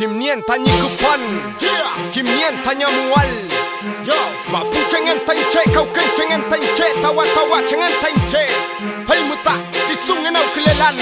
Kimnienta Nikupan, Kimnienta Nyamual, Mapuchen en Tanche, Cauquenchen en Tanche, Tawatawachen en Tanche, Paimuta, Kisung en Aukilelan,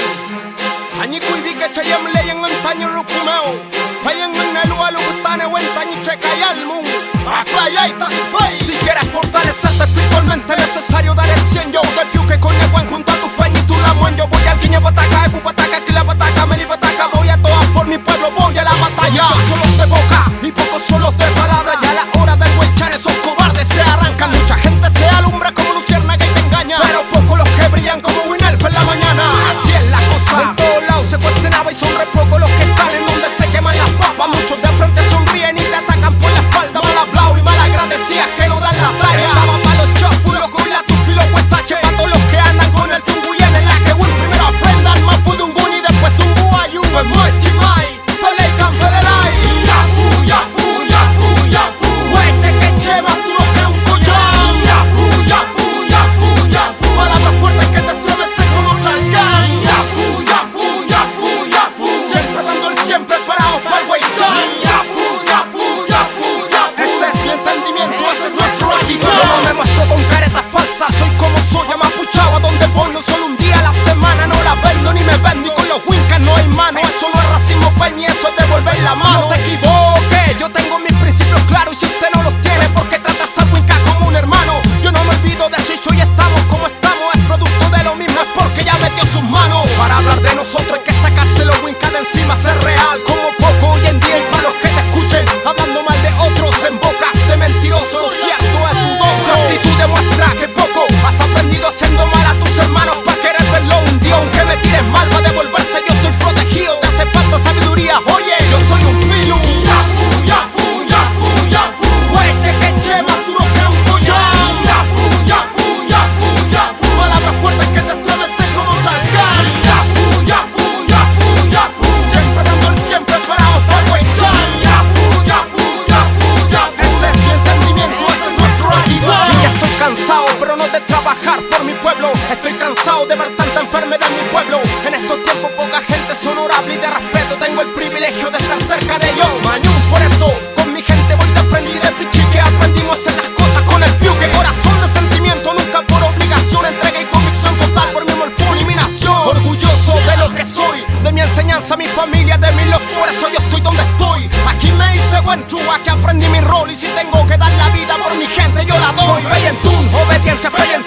Tanikuibica Chayam Leyan en Taño Rupumeo, Payan en Alualu Butane o en Tañiche Cayalmun, Aflayaita Fay. Si quieres fortalecerte espiritualmente, necesario dar el 100. Yo del piuque con el buen junto a tu peña y tu lamuén. Yo voy al Guiña Pataca, Epu Pataca, Quila Pataca, Meli Pataca. Voy a todas por mi pueblo, voy a la batalla. Muchos son los de boca y pocos son los de palabra. Ya a la hora del huechar esos cobardes se arrancan. Mucha gente se alumbra como luciérnaga y te engaña, pero pocos los que brillan como Winelf en la mañana. Así es la cosa, en todos lados se cuestionaba y son re pocos los que están en donde se queman las papas. Muchos de frente sonríen y te atacan por la espalda. Mal hablado y mal agradecidas que no dan la talla. Estaba para los chofus, los y la tufi, los huestache. Pa' todos los que andan con el tunguyen en la que win. Primero aprendan más pudungun y después tunguayun. Pues mochimai, peleican pelelai. Yafu, yafu, yafu, yafu. Hueche que che, más duro que un collón. Yafu, yafu, yafu, yafu. Palabras fuertes que te estremecen como Tralcan. Yafu, yafu, yafu, yafu. Siempre dando el 100 preparados para el huechán. Yafu, yafu, yafu, yafu. Ese es mi entendimiento, ese es nuestro activo. Yo no me muestro con caretas falsas, soy como soy, amapuchado. A donde voy no solo un día a la semana. No la vendo ni me vendo y con los wincas no hay mano. Eso no es racismo, pa' ni eso es devolver la mano. No te equivoques, yo tengo mis principios claros. Y si usted no los tiene, porque tratas a winca como un hermano. Yo no me olvido de eso y soy estamos como estamos. Es producto de lo mismo, es porque ya metió sus manos. Para hablar de nosotros hay que sacarse los wincas de encima. Ser real como poco hoy en día. Y para los que te escuchen hablando mal de otros en bocas de mentirosos, lo cierto es dudoso. Tu actitud demuestra que poco has aprendido haciendo mal a tus hermanos pa' querer verlo un día. Aunque me tires mal va a devolverse, yo estoy protegido. Te hace falta sabiduría, oye, yo soy un filu. Yafu, yafu, yafu, yafu. Hueche que che, más duro que un collón. Yafu, yafu, yafu, yafu. Palabras fuertes que te estremecen como Tralcan. Yafu, yafu, yafu, yafu. Siempre dando el 100 preparados para el huechán. Yafu, yafu, yafu, yafu. Ese es mi entendimiento, ese es nuestro activo. Y ya estoy cansado, pero no de trabajar por mi pueblo. Estoy cansado de ver tanta enfermedad en mi pueblo. En estos tiempos poca gente es honorable y de respeto. Tengo el privilegio de estar cerca de ellos. Mañún, por eso con mi gente voy de frente y de pichique. Aprendimos a hacer las cosas con el piuque. Corazón de sentimiento, nunca por obligación. Entrega y convicción total por mi molfún y mi nación. Orgulloso de lo que soy, de mi enseñanza, mi familia, de mi love. Por eso yo estoy donde estoy. Aquí me hice buen true, aquí aprendí mi rol. Y si tengo que dar la vida por mi gente, yo la doy. Con fe y en tune, obediencia, fe y en